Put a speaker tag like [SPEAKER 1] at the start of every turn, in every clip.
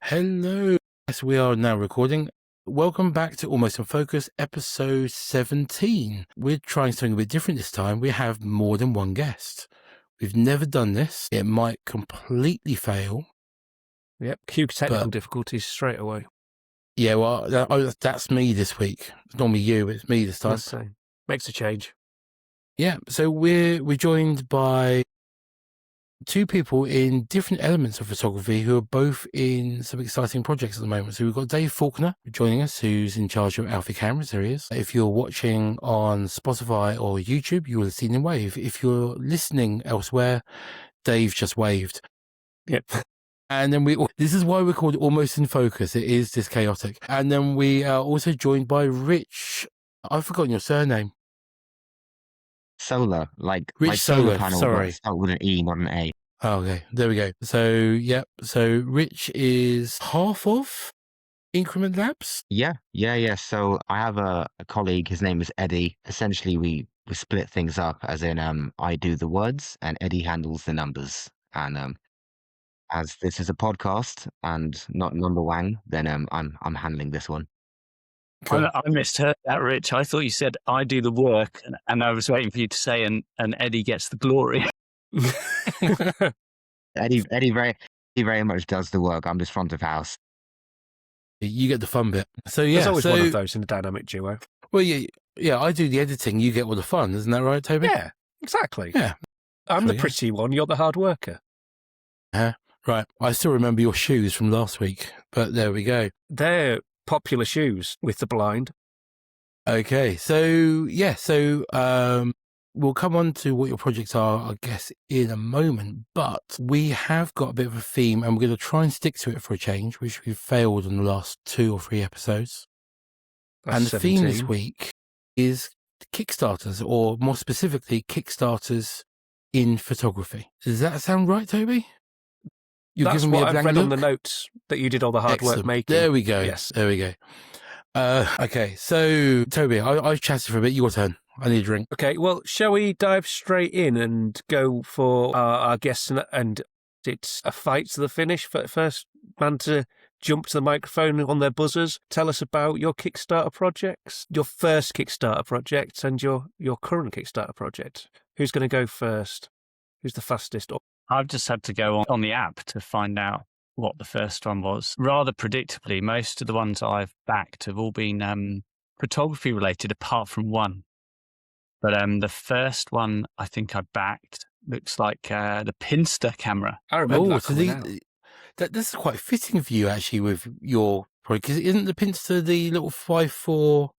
[SPEAKER 1] Hello. Yes, we are now recording. Welcome back to Almost in Focus, episode 17. We're trying something a bit different this time. We have more than one guest. We've never done this. It might completely fail.
[SPEAKER 2] Yep, cue technical difficulties straight away.
[SPEAKER 1] Yeah, well, that's me this week. It's normally you, it's me this time.
[SPEAKER 2] So, makes a change.
[SPEAKER 1] Yeah, so we're joined by two people in different elements of photography who are both in some exciting projects at the moment. So we've got Dave Faulkner joining us, who's in charge of Alfie cameras. There he is. If you're watching on Spotify or YouTube, you will have seen him wave. If you're listening elsewhere, Dave just waved.
[SPEAKER 2] Yep.
[SPEAKER 1] And then this is why we're called Almost in Focus. It is this chaotic. And then we are also joined by Rich. I've forgotten your surname.
[SPEAKER 3] Solar, like
[SPEAKER 1] Rich
[SPEAKER 3] solar
[SPEAKER 1] Solar,
[SPEAKER 3] panel,
[SPEAKER 1] sorry.
[SPEAKER 3] but spelled with an E, not an A.
[SPEAKER 1] Oh, okay, there we go. So, yep. So Rich is half of Increment Labs?
[SPEAKER 3] Yeah. So I have a colleague, his name is Eddie. Essentially, we split things up as in I do the words and Eddie handles the numbers. And as this is a podcast and not number one, then I'm handling this one.
[SPEAKER 4] Cool. I misheard that, Rich. I thought you said I do the work, and I was waiting for you to say, and Eddie gets the glory.
[SPEAKER 3] Eddie very much does the work. I'm just front of house.
[SPEAKER 1] You get the fun bit. So yeah,
[SPEAKER 2] there's always one of those in a dynamic duo.
[SPEAKER 1] Well, yeah. I do the editing. You get all the fun, isn't that right, Toby?
[SPEAKER 2] Yeah, exactly.
[SPEAKER 1] Yeah,
[SPEAKER 2] I'm the pretty one. You're the hard worker.
[SPEAKER 1] Right. I still remember your shoes from last week, but there we go.
[SPEAKER 2] They're popular shoes with the blind.
[SPEAKER 1] Okay, so yeah, we'll come on to what your projects are, I guess, in a moment, but we have got a bit of a theme and we're going to try and stick to it for a change, which we've failed in the last 2 or 3 episodes.
[SPEAKER 2] That's
[SPEAKER 1] and the
[SPEAKER 2] 17.
[SPEAKER 1] theme this week is Kickstarters, or more specifically, Kickstarters in photography. Does that sound right, Toby?
[SPEAKER 2] That's
[SPEAKER 1] giving
[SPEAKER 2] what
[SPEAKER 1] me a
[SPEAKER 2] I've
[SPEAKER 1] blank
[SPEAKER 2] read
[SPEAKER 1] look?
[SPEAKER 2] on the notes, that you did all the hard work making.
[SPEAKER 1] There we go.
[SPEAKER 2] Yes.
[SPEAKER 1] There we go. Okay, so Toby, I've chatted for a bit. Your turn. I need a drink.
[SPEAKER 2] Okay, well, shall we dive straight in and go for our guests? And it's a fight to the finish for the first man to jump to the microphone on their buzzers. Tell us about your Kickstarter projects, your first Kickstarter project and your current Kickstarter project. Who's going to go first? Who's the fastest?
[SPEAKER 4] I've just had to go on the app to find out what the first one was. Rather predictably, most of the ones I've backed have all been photography related, apart from one. But the first one I think I backed looks like the Pinster camera.
[SPEAKER 2] I remember
[SPEAKER 1] this is quite fitting for you, actually, with your project. Because isn't the Pinster the little 5.4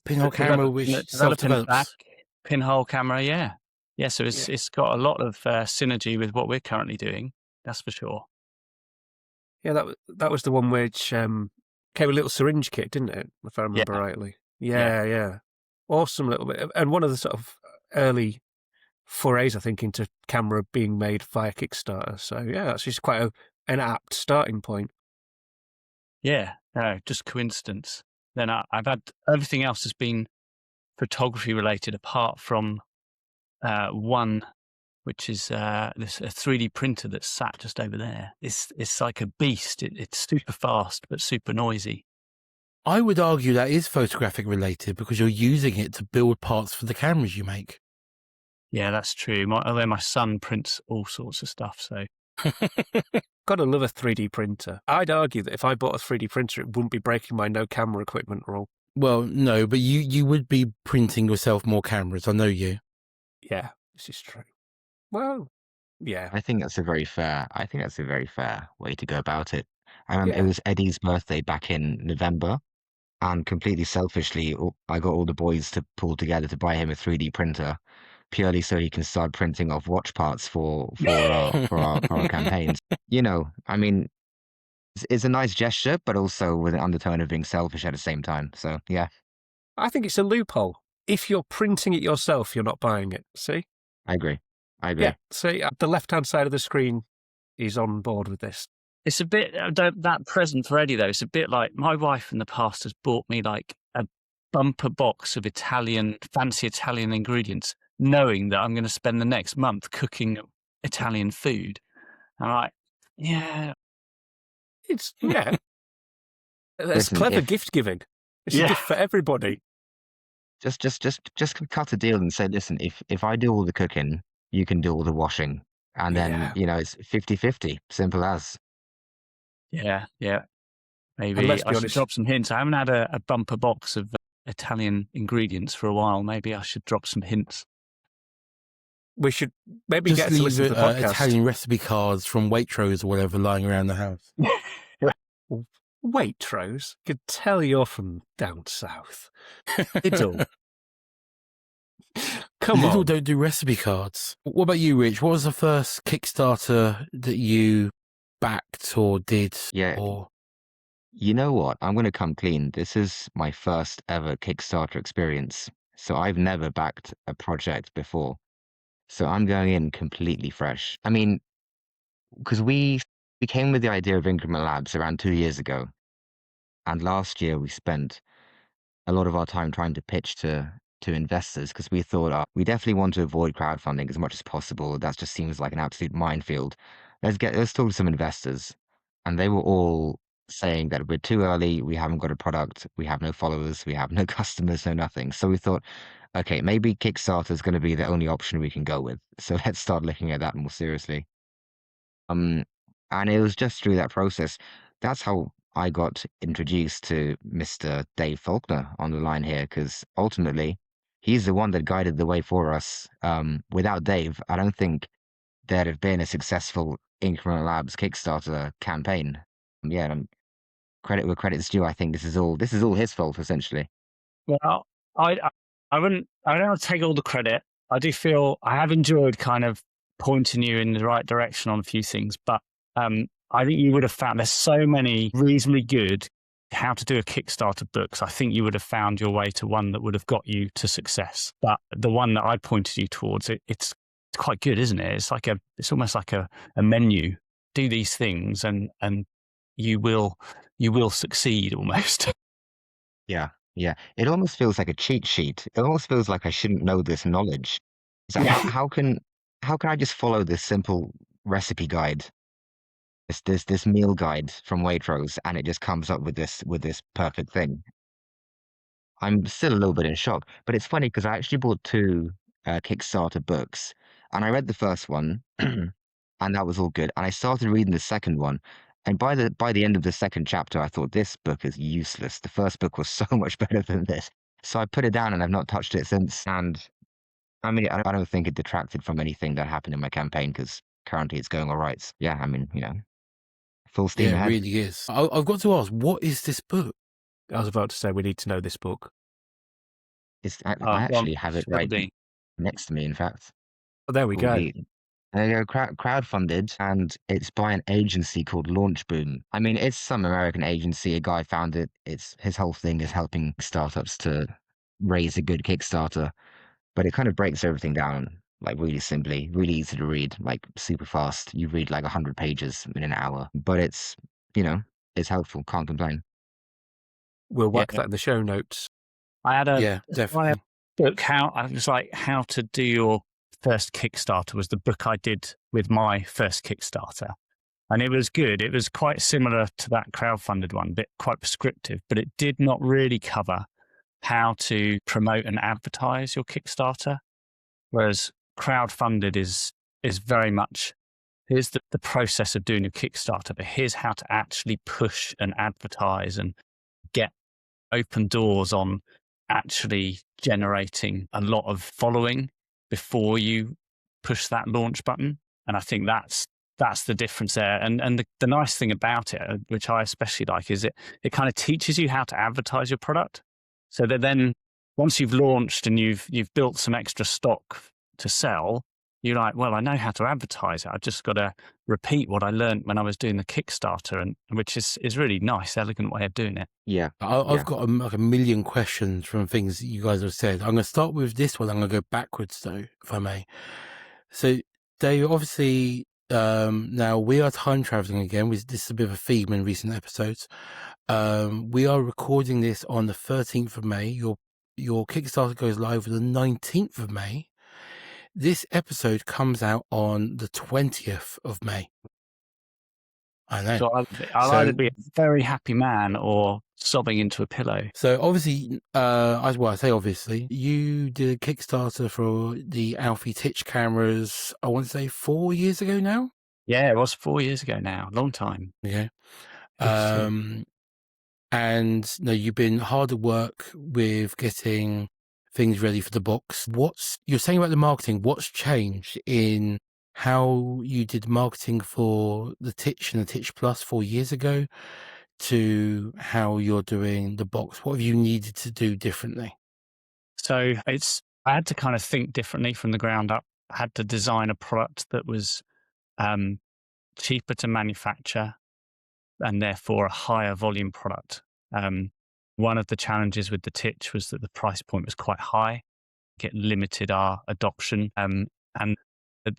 [SPEAKER 1] pinhole camera which self-develops?
[SPEAKER 4] Pinhole camera, yeah. Yeah, so it's got a lot of synergy with what we're currently doing. That's for sure.
[SPEAKER 2] Yeah, that was the one which came with a little syringe kit, didn't it? If I remember rightly. Yeah. Awesome little bit. And one of the sort of early forays, I think, into camera being made via Kickstarter. So yeah, that's just quite an apt starting point.
[SPEAKER 4] Yeah, no, just coincidence. Then I've had everything else has been photography related, apart from one, which is a 3D printer that's sat just over there. It's like a beast. It's super fast but super noisy.
[SPEAKER 1] I would argue that is photographic related because you're using it to build parts for the cameras you make.
[SPEAKER 4] Yeah, that's true. Although my son prints all sorts of stuff, so.
[SPEAKER 2] Gotta love a 3D printer. I'd argue that if I bought a 3D printer, it wouldn't be breaking my no camera equipment rule.
[SPEAKER 1] Well, no, but you would be printing yourself more cameras. I know you.
[SPEAKER 2] Yeah, this is true. Well, yeah.
[SPEAKER 3] I think that's a very fair way to go about it. It was Eddie's birthday back in November, and completely selfishly, I got all the boys to pull together to buy him a 3D printer, purely so he can start printing off watch parts for our campaigns. You know, I mean, it's a nice gesture, but also with an undertone of being selfish at the same time. So yeah,
[SPEAKER 2] I think it's a loophole. If you're printing it yourself, you're not buying it. See?
[SPEAKER 3] I agree.
[SPEAKER 2] Yeah. See, the left-hand side of the screen is on board with this.
[SPEAKER 4] It's a bit, that present for Eddie, though, it's a bit like my wife in the past has bought me like a bumper box of fancy Italian ingredients, knowing that I'm going to spend the next month cooking Italian food. I'm like, yeah,
[SPEAKER 2] It's that's
[SPEAKER 3] Listen,
[SPEAKER 2] clever gift giving. It's a gift for everybody.
[SPEAKER 3] just cut a deal and say, listen, if I do all the cooking, you can do all the washing. And then, it's 50-50, simple as.
[SPEAKER 4] Yeah.
[SPEAKER 2] And
[SPEAKER 4] Maybe
[SPEAKER 2] let's be
[SPEAKER 4] I should
[SPEAKER 2] honest,
[SPEAKER 4] drop some hints. I haven't had a bumper box of Italian ingredients for a while. Maybe I should drop some hints.
[SPEAKER 2] we should maybe
[SPEAKER 1] Just
[SPEAKER 2] get to
[SPEAKER 1] leave
[SPEAKER 2] listen to the podcast.
[SPEAKER 1] Italian recipe cards from Waitrose or whatever lying around the house.
[SPEAKER 2] Waitrose, could tell you're from down south. Lidl. Come
[SPEAKER 1] Lidl
[SPEAKER 2] on.
[SPEAKER 1] don't do recipe cards. What about you, Rich? What was the first Kickstarter that you backed or did?
[SPEAKER 3] Yeah.
[SPEAKER 1] Or
[SPEAKER 3] You know what? I'm going to come clean. This is my first ever Kickstarter experience. So I've never backed a project before. So I'm going in completely fresh. I mean, because we came with the idea of Increment Labs around 2 years ago. And last year we spent a lot of our time trying to pitch to investors because we thought we definitely want to avoid crowdfunding as much as possible. That just seems like an absolute minefield. Let's talk to some investors. And they were all saying that we're too early, we haven't got a product, we have no followers, we have no customers, no nothing. So we thought, okay, maybe Kickstarter is going to be the only option we can go with. So let's start looking at that more seriously. And it was just through that process. That's how I got introduced to Mr. Dave Faulkner on the line here, because ultimately he's the one that guided the way for us. Without Dave, I don't think there'd have been a successful Increment Labs Kickstarter campaign. Credit where credit's due. I think this is all his fault, essentially.
[SPEAKER 4] Well, I don't want to take all the credit. I do feel I have enjoyed kind of pointing you in the right direction on a few things, but I think you would have found there's so many reasonably good how to do a Kickstarter books. I think you would have found your way to one that would have got you to success. But the one that I pointed you towards, it's quite good, isn't it? It's almost like a menu. Do these things and you will succeed almost.
[SPEAKER 3] Yeah. It almost feels like a cheat sheet. It almost feels like I shouldn't know this knowledge. So how can I just follow this simple recipe guide? This meal guide from Waitrose, and it just comes up with this perfect thing. I'm still a little bit in shock, but it's funny because I actually bought 2 Kickstarter books, and I read the first one, and that was all good. And I started reading the second one, and by the end of the second chapter, I thought this book is useless. The first book was so much better than this, so I put it down, and I've not touched it since. And I mean, I don't think it detracted from anything that happened in my campaign because currently it's going all right. So, yeah, I mean, full steam ahead.
[SPEAKER 1] it really is. I've got to ask, what is this book?
[SPEAKER 2] I was about to say we need to know this book.
[SPEAKER 3] I actually have it right next to me, in fact.
[SPEAKER 2] Oh, there we go.
[SPEAKER 3] There you go, crowdfunded, and it's by an agency called Launch Boom. I mean, it's some American agency. A guy found it. His whole thing is helping startups to raise a good Kickstarter, but it kind of breaks everything down, like really simply, really easy to read, like super fast. You read like 100 pages in an hour, but it's helpful. Can't complain.
[SPEAKER 2] We'll whack that in the show notes.
[SPEAKER 4] I had a
[SPEAKER 1] definitely.
[SPEAKER 4] book. How to do your first Kickstarter was the book I did with my first Kickstarter, and it was good. It was quite similar to that crowdfunded one, but quite prescriptive. But it did not really cover how to promote and advertise your Kickstarter, whereas crowdfunded is very much here's the process of doing a Kickstarter, but here's how to actually push and advertise and get open doors on actually generating a lot of following before you push that launch button. And I think that's the difference there. And the nice thing about it, which I especially like, is it kind of teaches you how to advertise your product. So that then once you've launched and you've built some extra stock to sell, you're like, well, I know how to advertise it. I've just got to repeat what I learned when I was doing the Kickstarter, and which is really nice, elegant way of doing it.
[SPEAKER 3] Yeah.
[SPEAKER 1] I've got like a million questions from things that you guys have said. I'm going to start with this one. I'm going to go backwards though, if I may. So Dave, obviously, now we are time traveling again. This is a bit of a theme in recent episodes. We are recording this on the 13th of May. Your Kickstarter goes live on the 19th of May. This episode comes out on the 20th of May. I know.
[SPEAKER 4] So I'll
[SPEAKER 1] So-
[SPEAKER 4] either be a very happy man or sobbing into a pillow.
[SPEAKER 1] So obviously, I say obviously, you did a Kickstarter for the Alfie Titch cameras, I want to say 4 years ago now?
[SPEAKER 4] Yeah, it was 4 years ago now. Long time.
[SPEAKER 1] Okay.
[SPEAKER 2] Yes.
[SPEAKER 1] And no, you've been hard at work with getting things ready for the box. You're saying about the marketing, what's changed in how you did marketing for the Titch and the Titch Plus 4 years ago to how you're doing the box? What have you needed to do differently?
[SPEAKER 4] So I had to kind of think differently from the ground up. I had to design a product that was cheaper to manufacture and therefore a higher volume product. One of the challenges with the Titch was that the price point was quite high. It limited our adoption. And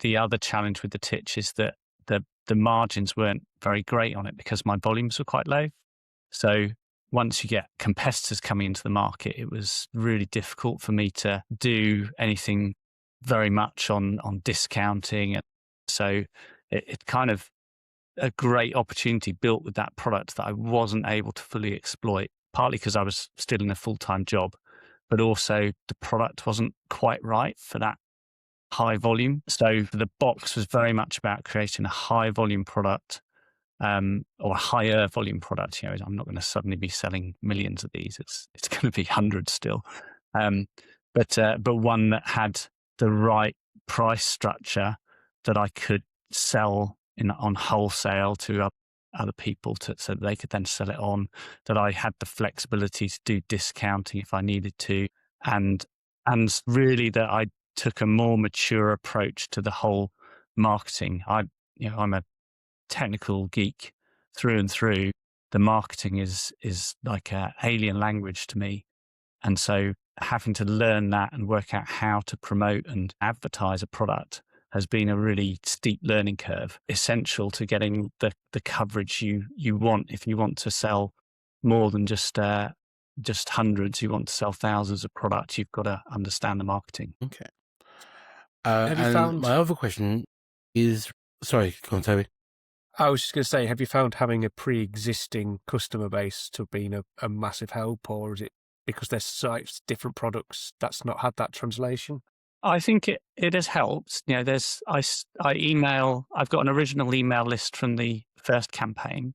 [SPEAKER 4] the other challenge with the Titch is that the margins weren't very great on it because my volumes were quite low. So once you get competitors coming into the market, it was really difficult for me to do anything very much on discounting. And so it kind of a great opportunity built with that product that I wasn't able to fully exploit, partly because I was still in a full-time job, but also the product wasn't quite right for that high volume. So the box was very much about creating a high volume product, or a higher volume product. I'm not going to suddenly be selling millions of these. It's going to be hundreds still, but one that had the right price structure that I could sell on wholesale to other people so that they could then sell it on. That I had the flexibility to do discounting if I needed to, and really that I took a more mature approach to the whole marketing. I'm a technical geek through and through. The marketing is like an alien language to me. And so having to learn that and work out how to promote and advertise a product has been a really steep learning curve, essential to getting the coverage you want. If you want to sell more than just hundreds, you want to sell thousands of products, you've got to understand the marketing.
[SPEAKER 1] Okay.
[SPEAKER 2] Have you
[SPEAKER 1] and
[SPEAKER 2] found-
[SPEAKER 1] my other question is, sorry, go on, Toby.
[SPEAKER 2] I was just going to say, have you found having a pre-existing customer base to have been a massive help, or is it because there's such different products that's not had that translation?
[SPEAKER 4] I think it has helped. I email. I've got an original email list from the first campaign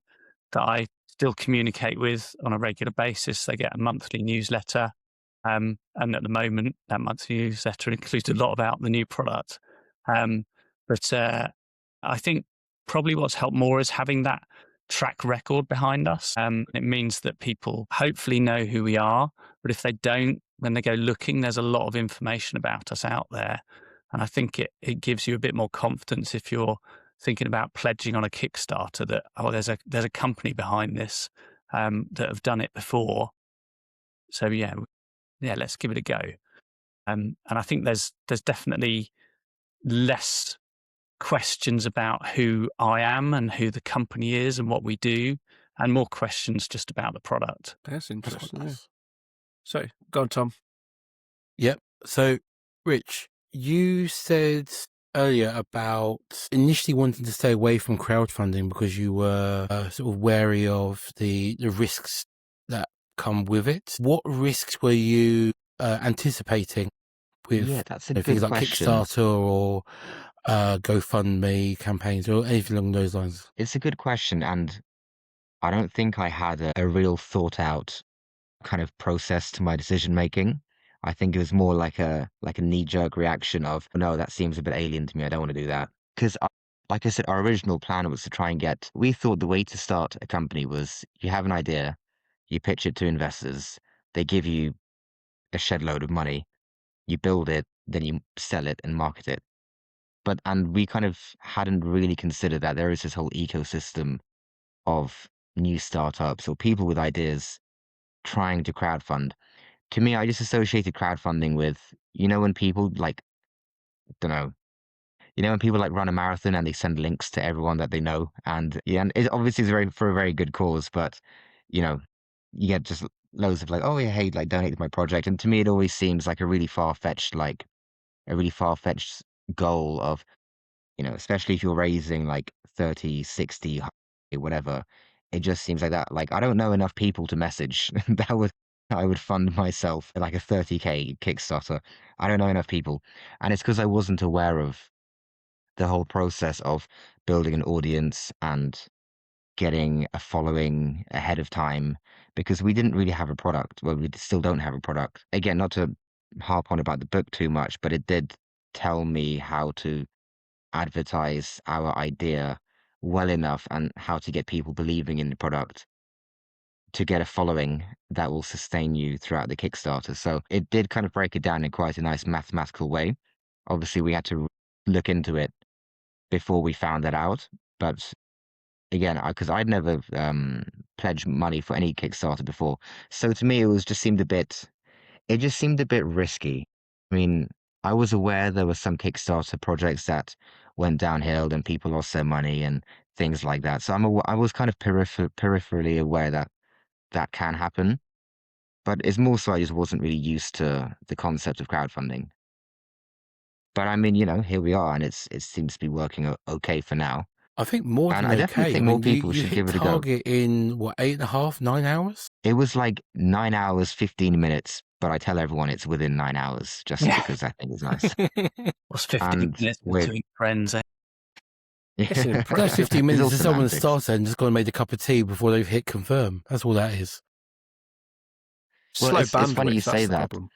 [SPEAKER 4] that I still communicate with on a regular basis. They get a monthly newsletter, and at the moment, that monthly newsletter includes a lot about the new product. But I think probably what's helped more is having that track record behind us. It means that people hopefully know who we are, but if they don't, when they go looking, there's a lot of information about us out there. And I think it gives you a bit more confidence if you're thinking about pledging on a Kickstarter that, there's a company behind this that have done it before. So yeah, let's give it a go. And I think there's definitely less questions about who I am and who the company is and what we do, and more questions just about the product.
[SPEAKER 2] That's
[SPEAKER 1] That's
[SPEAKER 2] interesting.
[SPEAKER 1] quite
[SPEAKER 2] Yeah.
[SPEAKER 1] nice.
[SPEAKER 2] So, go on, Tom.
[SPEAKER 1] Yep. So, Rich, you said earlier about initially wanting to stay away from crowdfunding because you were sort of wary of the risks that come with it. What risks were you anticipating with
[SPEAKER 3] Yeah, that's a
[SPEAKER 1] things
[SPEAKER 3] good
[SPEAKER 1] like
[SPEAKER 3] question.
[SPEAKER 1] Kickstarter or GoFundMe campaigns or anything along those lines?
[SPEAKER 3] It's a good question, and I don't think I had a real thought out kind of process to my decision making. I think it was more like a knee jerk reaction of, no, that seems a bit alien to me. I don't want to do that. Because like I said, our original plan was to try and we thought the way to start a company was you have an idea, you pitch it to investors, they give you a shed load of money, you build it, then you sell it and market it. And we kind of hadn't really considered that there is this whole ecosystem of new startups or people with ideas trying to crowdfund. To me, I just associated crowdfunding with, when people don't know, when people run a marathon and they send links to everyone that they know. And yeah, and it obviously is for a very good cause, but, you get just loads of oh yeah, hey, donate to my project. And to me, it always seems like a really far-fetched goal of, especially if you're raising 30, 60 whatever. It just seems like that. Like, I don't know enough people to message I would fund myself like a 30K Kickstarter. I don't know enough people. And it's because I wasn't aware of the whole process of building an audience and getting a following ahead of time, because we didn't really have a product. Well, we still don't have a product. Again, not to harp on about the book too much, but it did tell me how to advertise our idea well enough and how to get people believing in the product to get a following that will sustain you throughout the Kickstarter. So it did kind of break it down in quite a nice mathematical way. Obviously, we had to look into it before we found that out. But again, because I'd never pledged money for any Kickstarter before. So to me, it just seemed a bit risky. I mean, I was aware there were some Kickstarter projects that went downhill and people lost their money and things like that. So I was kind of peripherally aware that that can happen, but it's more so I just wasn't really used to the concept of crowdfunding. But I mean, here we are, and it seems to be working okay for now.
[SPEAKER 1] I think more
[SPEAKER 3] And
[SPEAKER 1] than
[SPEAKER 3] I definitely
[SPEAKER 1] okay.
[SPEAKER 3] think
[SPEAKER 1] I
[SPEAKER 3] more
[SPEAKER 1] mean,
[SPEAKER 3] people
[SPEAKER 1] you
[SPEAKER 3] should
[SPEAKER 1] hit
[SPEAKER 3] give it a go.
[SPEAKER 1] target in what, 8.5, 9 hours?
[SPEAKER 3] It was like 9 hours, 15 minutes, but I tell everyone it's within 9 hours just because I think it's nice.
[SPEAKER 4] What's 15
[SPEAKER 3] And
[SPEAKER 4] minutes
[SPEAKER 3] with
[SPEAKER 4] between friends?
[SPEAKER 2] It's an
[SPEAKER 1] That's
[SPEAKER 2] impressive.
[SPEAKER 1] 15
[SPEAKER 3] It's
[SPEAKER 1] minutes
[SPEAKER 3] all
[SPEAKER 1] to someone
[SPEAKER 3] semantics.
[SPEAKER 1] starter and just gone and made a cup of tea before they've hit confirm. That's all that is.
[SPEAKER 3] Well,
[SPEAKER 2] Slow
[SPEAKER 3] it's funny you
[SPEAKER 2] bandwidth,
[SPEAKER 3] say
[SPEAKER 2] that's the
[SPEAKER 3] that.
[SPEAKER 2] problem.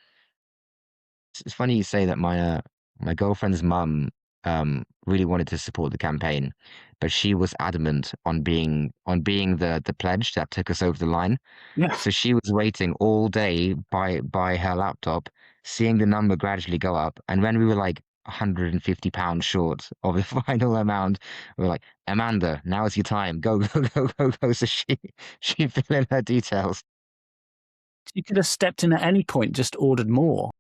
[SPEAKER 3] It's funny you say that. My girlfriend's mum really wanted to support the campaign, but she was adamant on being the pledge that took us over the line.
[SPEAKER 4] Yeah.
[SPEAKER 3] So she was waiting all day by her laptop, seeing the number gradually go up, and when we were like £150 short of the final amount, we were like, Amanda, now is your time. Go, go, go, go, go. So she filled in her details.
[SPEAKER 4] You could have stepped in at any point, just ordered more.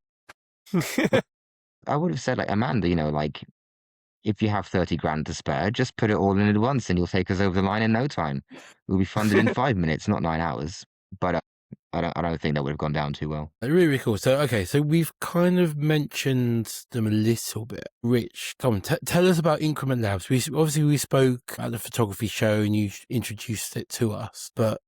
[SPEAKER 3] I would have said, like, Amanda, like, if you have 30 grand to spare, just put it all in at once and you'll take us over the line in no time. We'll be funded in 5 minutes, not 9 hours. But I don't think that would have gone down too well.
[SPEAKER 1] Really, really cool. So, okay, so we've kind of mentioned them a little bit. Rich, come on, tell us about Increment Labs. We spoke at the photography show and you introduced it to us. But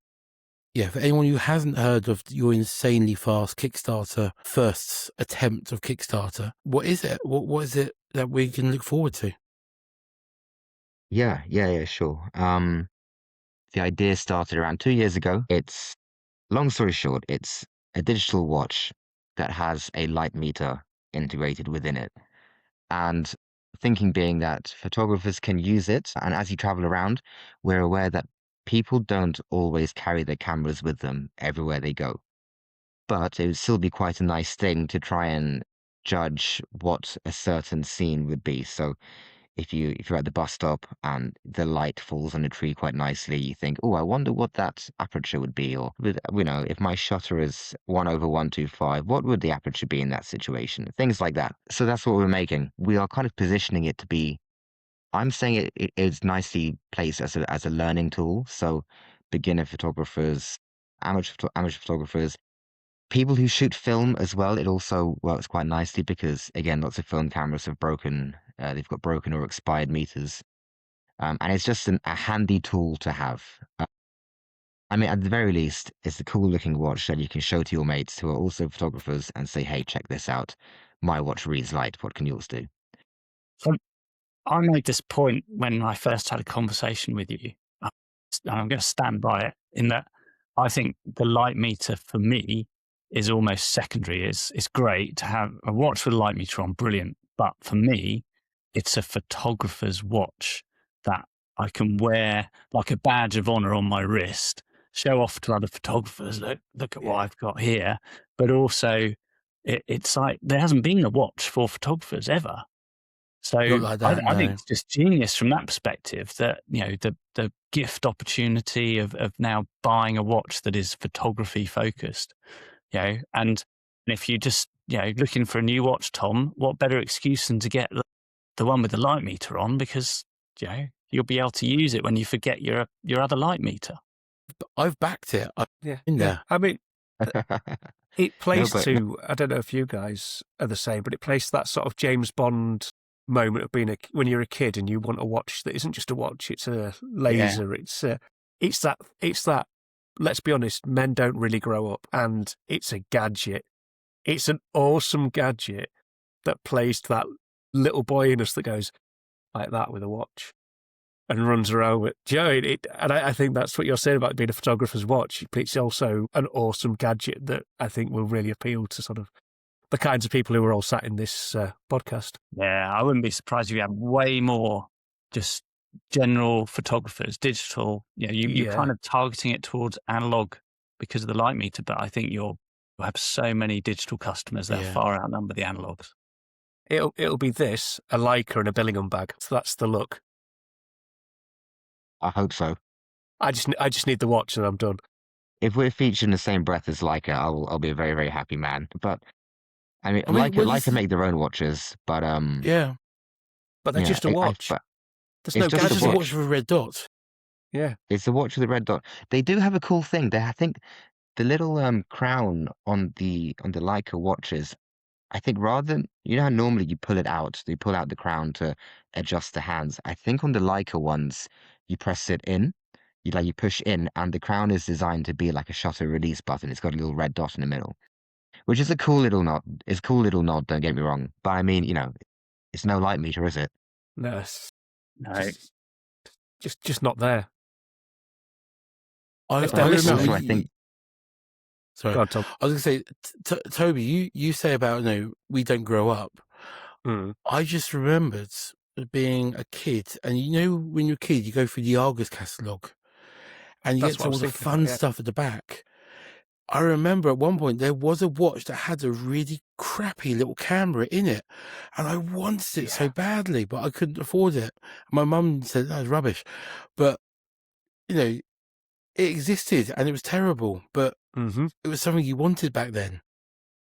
[SPEAKER 1] yeah, for anyone who hasn't heard of your insanely fast Kickstarter, first attempt of Kickstarter, what is it? What is it that we can look forward to?
[SPEAKER 3] Yeah, sure. The idea started around 2 years ago. It's, long story short, it's a digital watch that has a light meter integrated within it. And thinking being that photographers can use it, and as you travel around, we're aware that people don't always carry their cameras with them everywhere they go. But it would still be quite a nice thing to try and judge what a certain scene would be. So if you're at the bus stop and the light falls on a tree quite nicely, you think, oh, I wonder what that aperture would be, or if my shutter is 1/125, what would the aperture be in that situation? Things like that. So that's what we're making. We are kind of positioning it to be. I'm saying it is nicely placed as a learning tool. So beginner photographers, amateur photographers, people who shoot film as well. It also works quite nicely because, again, lots of film cameras have broken. They've got broken or expired meters, and it's just a handy tool to have. I mean, at the very least, it's a cool-looking watch that you can show to your mates who are also photographers and say, "Hey, check this out. My watch reads light. What can yours do?"
[SPEAKER 4] So I made this point when I first had a conversation with you. I'm going to stand by it in that I think the light meter for me is almost secondary. It's great to have a watch with a light meter on, brilliant. But for me, it's a photographer's watch that I can wear like a badge of honor on my wrist, show off to other photographers. Look at what I've got here. But also, it's like there hasn't been a watch for photographers ever. So
[SPEAKER 1] Not like that,
[SPEAKER 4] I think
[SPEAKER 1] no.
[SPEAKER 4] it's just genius from that perspective that, the gift opportunity of now buying a watch that is photography focused, and if you just, looking for a new watch, Tom, what better excuse than to get the one with the light meter on, because, you'll be able to use it when you forget your other light meter.
[SPEAKER 1] I've backed it. I've
[SPEAKER 2] Yeah.
[SPEAKER 1] been there.
[SPEAKER 2] I mean, it plays
[SPEAKER 3] but-
[SPEAKER 2] to, I don't know if you guys are the same, but it plays to that sort of James Bond moment of being when you're a kid and you want a watch that isn't just a watch, it's a laser. It's that. Let's be honest, men don't really grow up, and it's a gadget. It's an awesome gadget that plays to that little boy in us that goes like that with a watch and runs around with. Do you know, and I think that's what you're saying about being a photographer's watch, but it's also an awesome gadget that I think will really appeal to sort of the kinds of people who are all sat in this podcast.
[SPEAKER 4] Yeah, I wouldn't be surprised if you have way more just general photographers, digital. You're kind of targeting it towards analog because of the light meter, but I think you'll have so many digital customers that far outnumber the analogs.
[SPEAKER 2] It'll be this, a Leica and a Billingham bag. So that's the look.
[SPEAKER 3] I hope so.
[SPEAKER 2] I just need the watch and I'm done.
[SPEAKER 3] If we're featured in the same breath as Leica, I'll be a very, very happy man. But I mean Leica make their own watches, but
[SPEAKER 2] but they're just a watch. There's no
[SPEAKER 1] gadget. It's just a watch with a red dot.
[SPEAKER 2] Yeah,
[SPEAKER 3] it's a watch with a red dot. They do have a cool thing. I think the little crown on the Leica watches. I think rather than, you know how normally you pull out the crown to adjust the hands. I think on the Leica ones, you press it in, you push in, and the crown is designed to be like a shutter release button. It's got a little red dot in the middle, which is a cool little nod. It's a cool little nod, don't get me wrong. But I mean, it's no light meter, is it?
[SPEAKER 2] No. Just not there.
[SPEAKER 3] I think.
[SPEAKER 1] Sorry,
[SPEAKER 2] God, Tom.
[SPEAKER 1] I was going to say, Toby, you say about, we don't grow up. I just remembered being a kid, and when you're a kid, you go through the Argus catalogue, and you get to all the fun stuff at the back. I remember at one point there was a watch that had a really crappy little camera in it, and I wanted it so badly, but I couldn't afford it. My mum said that was rubbish, but it existed and it was terrible, but it was something you wanted back then.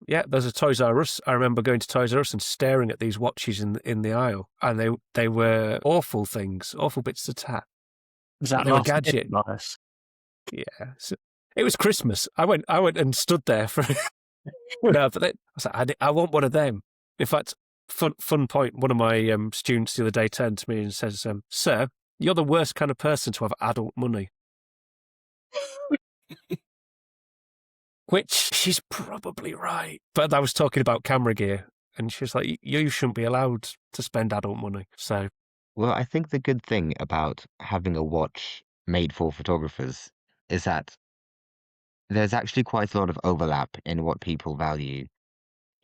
[SPEAKER 2] Yeah, there's a Toys R Us. I remember going to Toys R Us and staring at these watches in the aisle, and they were awful things, awful bits to tap.
[SPEAKER 4] Was that
[SPEAKER 2] they were gadget? Yeah, so it was Christmas. I went and stood there for no, but I was like, I want one of them. In fact, fun point. One of my students the other day turned to me and says, "Sir, you're the worst kind of person to have adult money." Which she's probably right. But I was talking about camera gear, and she was like, you shouldn't be allowed to spend adult money. So,
[SPEAKER 3] well, I think the good thing about having a watch made for photographers is that there's actually quite a lot of overlap in what people value.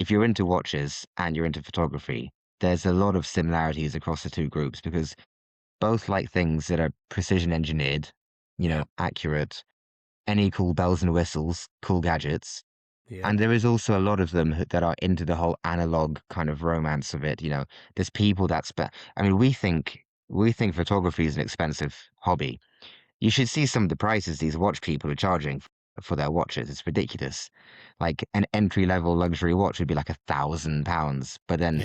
[SPEAKER 3] If you're into watches and you're into photography, there's a lot of similarities across the two groups because both like things that are precision engineered, accurate, any cool bells and whistles, cool gadgets. Yeah. And there is also a lot of them that are into the whole analog kind of romance of it. There's people we think photography is an expensive hobby. You should see some of the prices these watch people are charging for their watches. It's ridiculous. Like an entry-level luxury watch would be like £1,000, but then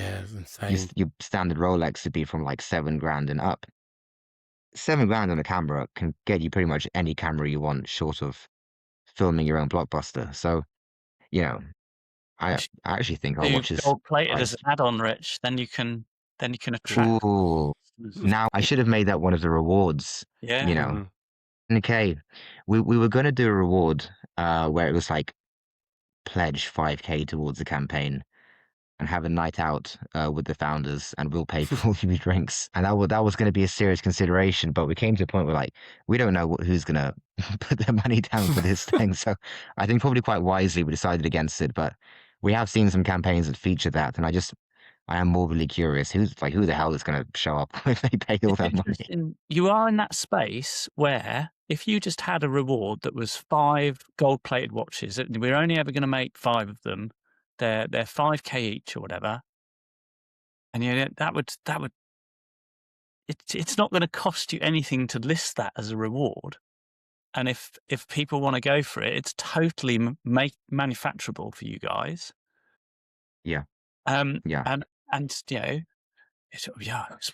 [SPEAKER 3] your standard Rolex would be from like $7,000 and up. $7,000 on a camera can get you pretty much any camera you want, short of filming your own blockbuster. So, I actually think our watches
[SPEAKER 4] gold plated as an add-on, Rich. Then you can attract.
[SPEAKER 3] Ooh, now I should have made that one of the rewards.
[SPEAKER 4] Yeah.
[SPEAKER 3] Okay, we were going to do a reward where it was like pledge 5K towards the campaign and have a night out with the founders, and we'll pay for all your drinks. And that was going to be a serious consideration, but we came to a point where we don't know who's going to put their money down for this thing. So I think probably quite wisely we decided against it. But we have seen some campaigns that feature that, and I am morbidly curious who the hell is going to show up if they pay all that money.
[SPEAKER 4] You are in that space where if you just had a reward that was 5 gold-plated watches, we're only ever going to make 5 of them. They're 5K each or whatever, and that would it's not going to cost you anything to list that as a reward. And if people want to go for it, it's totally manufacturable for you guys.
[SPEAKER 3] Yeah.
[SPEAKER 4] Yeah. And it's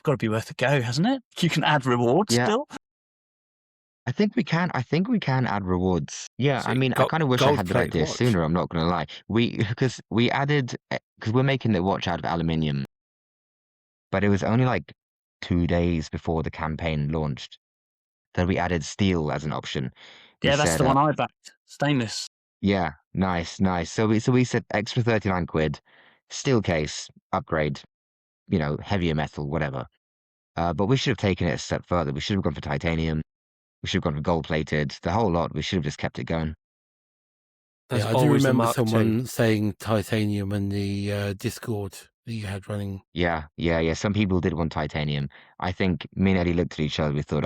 [SPEAKER 4] got to be worth a go, hasn't it? You can add rewards still.
[SPEAKER 3] I think we can add rewards. Yeah, I kind of wish I had the idea sooner. I'm not going to lie. Because we're making the watch out of aluminium. But it was only like 2 days before the campaign launched that we added steel as an option. We
[SPEAKER 4] Yeah, that's
[SPEAKER 3] said,
[SPEAKER 4] the one I backed. Stainless.
[SPEAKER 3] yeah, nice, nice. So we said extra 39 quid, steel case, upgrade, heavier metal, whatever. But we should have taken it a step further. We should have gone for titanium. We should have gone for gold plated. The whole lot. We should have just kept it going.
[SPEAKER 2] That's
[SPEAKER 1] Yeah, I do
[SPEAKER 2] always the
[SPEAKER 1] remember
[SPEAKER 2] marketing.
[SPEAKER 1] someone saying titanium in the Discord that you had running.
[SPEAKER 3] Yeah. Some people did want titanium. I think me and Eddie looked at each other. We thought,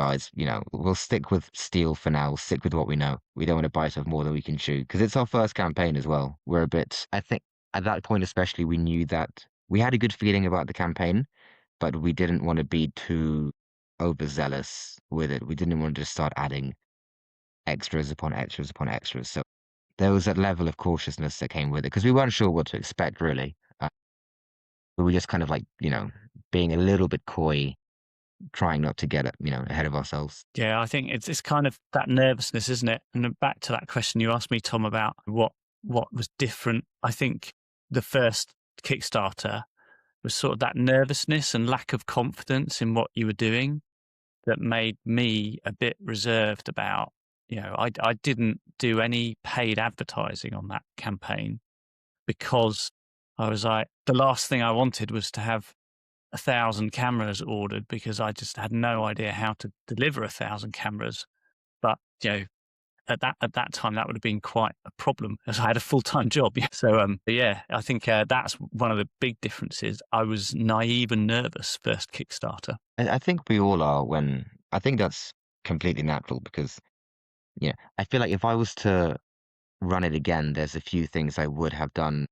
[SPEAKER 3] we'll stick with steel for now. We'll stick with what we know. We don't want to bite off more than we can chew because it's our first campaign as well. I think at that point especially, we knew that we had a good feeling about the campaign, but we didn't want to be too overzealous with it. We didn't want to just start adding extras upon extras upon extras. So there was that level of cautiousness that came with it because we weren't sure what to expect really. But we just kind of like, being a little bit coy, trying not to get it, ahead of ourselves.
[SPEAKER 4] Yeah, I think it's kind of that nervousness, isn't it? And then back to that question you asked me, Tom, about what was different. I think the first Kickstarter was sort of that nervousness and lack of confidence in what you were doing that made me a bit reserved about, I didn't do any paid advertising on that campaign because I was like, the last thing I wanted was to have 1,000 cameras ordered because I just had no idea how to deliver 1,000 cameras. But at that time that would have been quite a problem as I had a full-time job. So yeah, I think that's one of the big differences. I was naive and nervous first Kickstarter.
[SPEAKER 3] I think we all are I think that's completely natural because, I feel like if I was to run it again, there's a few things I would have done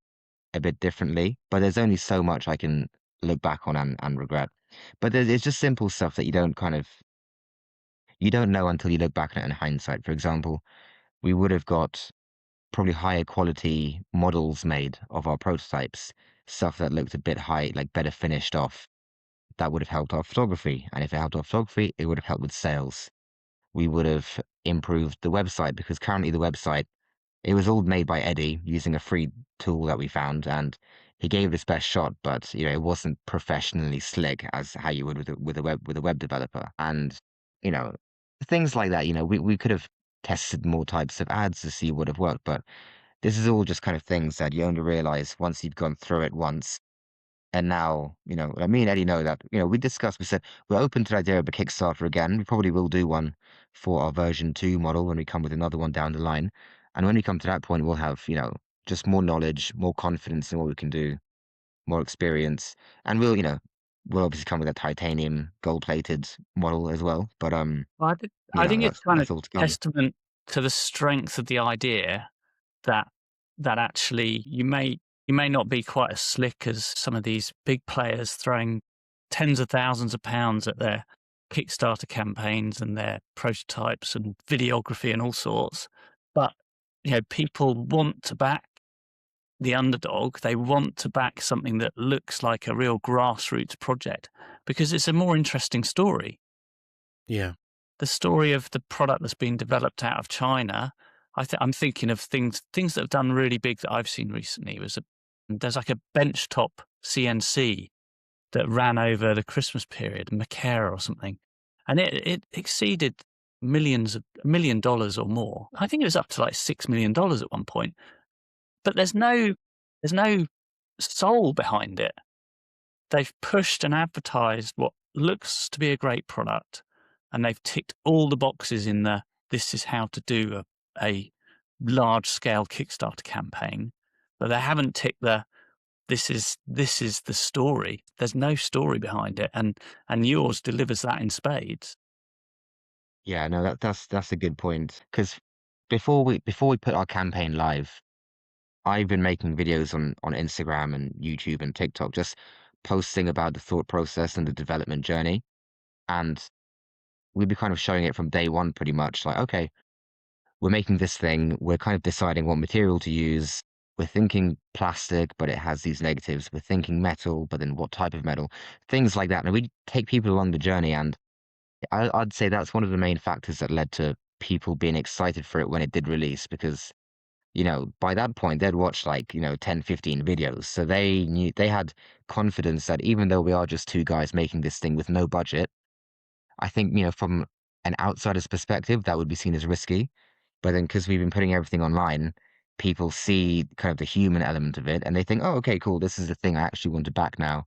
[SPEAKER 3] a bit differently, but there's only so much I can look back on and regret. But it's just simple stuff that you don't know until you look back on it in hindsight. For example, we would have got probably higher quality models made of our prototypes, stuff that looked a bit high, like better finished off. That would have helped our photography. And if it helped our photography, it would have helped with sales. We would have improved the website because currently the website, it was all made by Eddie using a free tool that we found, and he gave it his best shot, but it wasn't professionally slick as how you would with a web developer. And you know, things like that. We could have tested more types of ads to see what would have worked, but this is all just kind of things that you only realize once you've gone through it once. And now, me and Eddie know that, we said we're open to the idea of a Kickstarter again. We probably will do one for our version 2 model when we come with another one down the line. And when we come to that point, we'll have, just more knowledge, more confidence in what we can do, more experience. And we'll obviously come with a titanium gold plated model as well. But,
[SPEAKER 4] I think it's kind of
[SPEAKER 3] all to come.
[SPEAKER 4] testament to the strength of the idea that actually you may not be quite as slick as some of these big players throwing tens of thousands of pounds at their Kickstarter campaigns and their prototypes and videography and all sorts. But, people want to back the underdog. They want to back something that looks like a real grassroots project because it's a more interesting story.
[SPEAKER 1] Yeah.
[SPEAKER 4] The story of the product that's been developed out of China, I'm thinking of things that have done really big that I've seen recently. There's like a benchtop CNC that ran over the Christmas period, Macara or something, and it exceeded $1 million or more. I think it was up to like $6 million at one point. But there's no soul behind it. They've pushed and advertised what looks to be a great product, and they've ticked all the boxes in this is how to do a large-scale Kickstarter campaign, but they haven't ticked this is the story. There's no story behind it, and yours delivers that in spades.
[SPEAKER 3] Yeah, no, that's a good point. Because before we put our campaign live, I've been making videos on Instagram and YouTube and TikTok, just posting about the thought process and the development journey. And we'd be kind of showing it from day one, pretty much. Like, okay, we're making this thing. We're kind of deciding what material to use. We're thinking plastic, but it has these negatives. We're thinking metal, but then what type of metal? Things like that. And we take people along the journey. And I'd say that's one of the main factors that led to people being excited for it when it did release, because by that point they'd watched like, 10, 15 videos. So they had confidence that even though we are just two guys making this thing with no budget, I think, from an outsider's perspective, that would be seen as risky. But then because we've been putting everything online, people see kind of the human element of it and they think, oh, okay, cool. This is the thing I actually want to back now.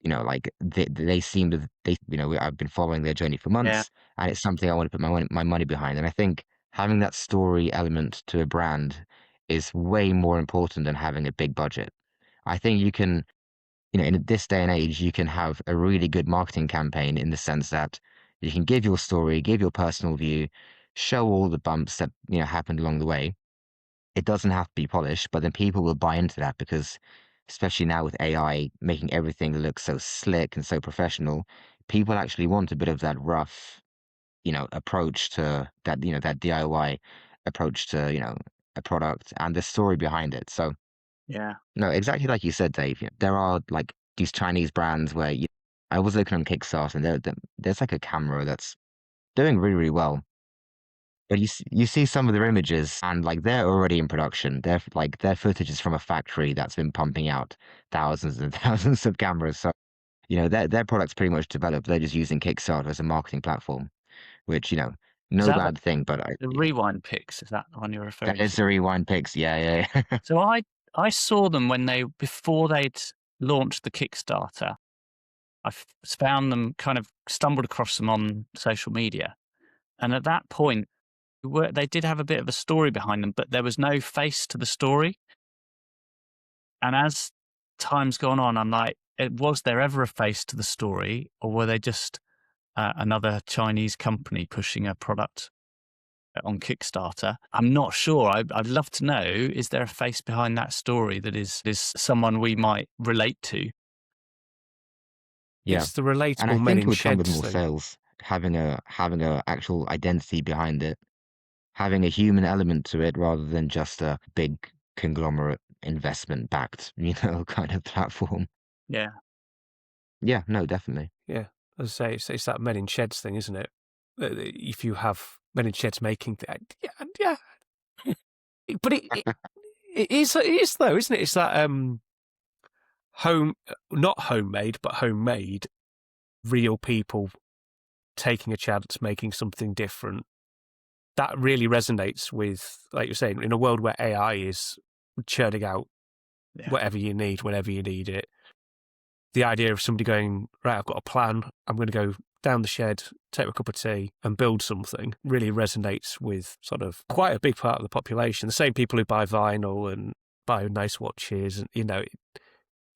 [SPEAKER 3] Like they seem to, I've been following their journey for
[SPEAKER 4] Yeah.
[SPEAKER 3] months and it's something I want to put my money behind. And I think having that story element to a brand is way more important than having a big budget. I think you can, in this day and age, you can have a really good marketing campaign in the sense that you can give your story, give your personal view, show all the bumps that, happened along the way. It doesn't have to be polished, but then people will buy into that because, especially now with AI making everything look so slick and so professional, people actually want a bit of that rough, approach to that, that DIY approach to, a product and the story behind it. So,
[SPEAKER 4] Yeah.
[SPEAKER 3] no, exactly like you said, Dave. There are like these Chinese brands where I was looking on Kickstarter and there's like a camera that's doing really, really well. But you see some of their images and like they're already in production. Their footage is from a factory that's been pumping out thousands and thousands of cameras. So, their product's pretty much developed. They're just using Kickstarter as a marketing platform, which,
[SPEAKER 4] Is
[SPEAKER 3] no
[SPEAKER 4] that
[SPEAKER 3] bad thing, but
[SPEAKER 4] the rewind pics? Is that the one you're referring
[SPEAKER 3] that is
[SPEAKER 4] to?
[SPEAKER 3] the rewind pics. Yeah, yeah.
[SPEAKER 4] So I saw them before they'd launched the Kickstarter. I found them, kind of stumbled across them on social media. And at that point, they did have a bit of a story behind them, but there was no face to the story. And as time's gone on, I'm like, was there ever a face to the story, or were they just another Chinese company pushing a product on Kickstarter? I'm not sure. I'd love to know, is there a face behind that story that is someone we might relate to?
[SPEAKER 3] Yeah.
[SPEAKER 2] It's the
[SPEAKER 3] And I
[SPEAKER 2] relatable men
[SPEAKER 3] think it
[SPEAKER 2] in
[SPEAKER 3] would come with
[SPEAKER 2] sheds
[SPEAKER 3] more
[SPEAKER 2] thing.
[SPEAKER 3] sales, having a actual identity behind it, having a human element to it rather than just a big conglomerate investment backed, kind of platform.
[SPEAKER 4] Yeah.
[SPEAKER 3] Yeah, no, definitely.
[SPEAKER 2] Yeah, as I say, it's that men in sheds thing, isn't it? If you have men in sheds making, yeah. But it is though, isn't it? It's that not homemade, but homemade, real people taking a chance, making something different. That really resonates with, like you're saying, in a world where AI is churning out whatever you need, whenever you need it. The idea of somebody going, right, I've got a plan, I'm going to go down the shed, take a cup of tea and build something really resonates with sort of quite a big part of the population. The same people who buy vinyl and buy nice watches, and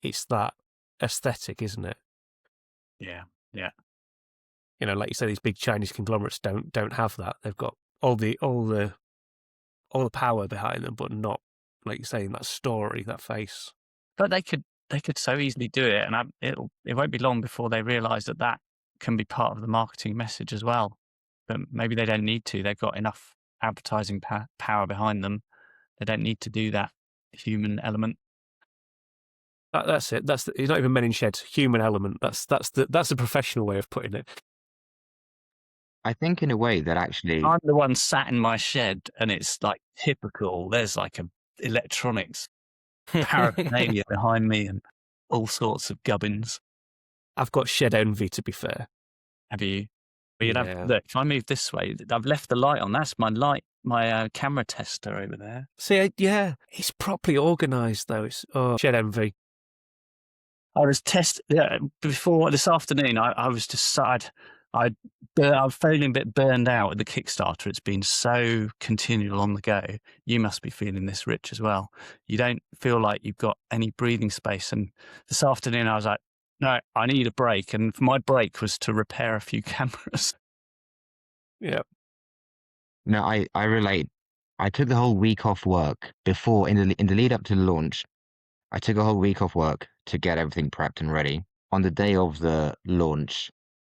[SPEAKER 2] it's that aesthetic, isn't it?
[SPEAKER 4] Yeah. Yeah.
[SPEAKER 2] Like you say, these big Chinese conglomerates don't have that. They've got all the power behind them, but not, like you're saying, that story, that face.
[SPEAKER 4] But they could so easily do it, and it won't be long before they realise that can be part of the marketing message as well. But maybe they don't need to. They've got enough advertising power behind them. They don't need to do that human element.
[SPEAKER 2] That's it. It's not even men in sheds. Human element. That's the professional way of putting it.
[SPEAKER 3] I think in a way that actually
[SPEAKER 4] I'm the one sat in my shed, and it's like typical. There's like a electronics paraphernalia behind me and all sorts of gubbins.
[SPEAKER 2] I've got shed envy, to be fair.
[SPEAKER 4] Have you?
[SPEAKER 2] Yeah.
[SPEAKER 4] Look, if I move this way, I've left the light on. That's my light, my camera tester over there.
[SPEAKER 2] See, yeah, it's properly organised though. It's shed envy.
[SPEAKER 4] I was before this afternoon. I was just sad. I'm feeling a bit burned out with the Kickstarter. It's been so continual on the go. You must be feeling this, Rich, as well. You don't feel like you've got any breathing space. And this afternoon, I was like, no, I need a break. And my break was to repair a few cameras.
[SPEAKER 2] Yeah.
[SPEAKER 3] No, I relate. I took the whole week off work before in the lead up to the launch. I took a whole week off work to get everything prepped and ready. On the day of the launch,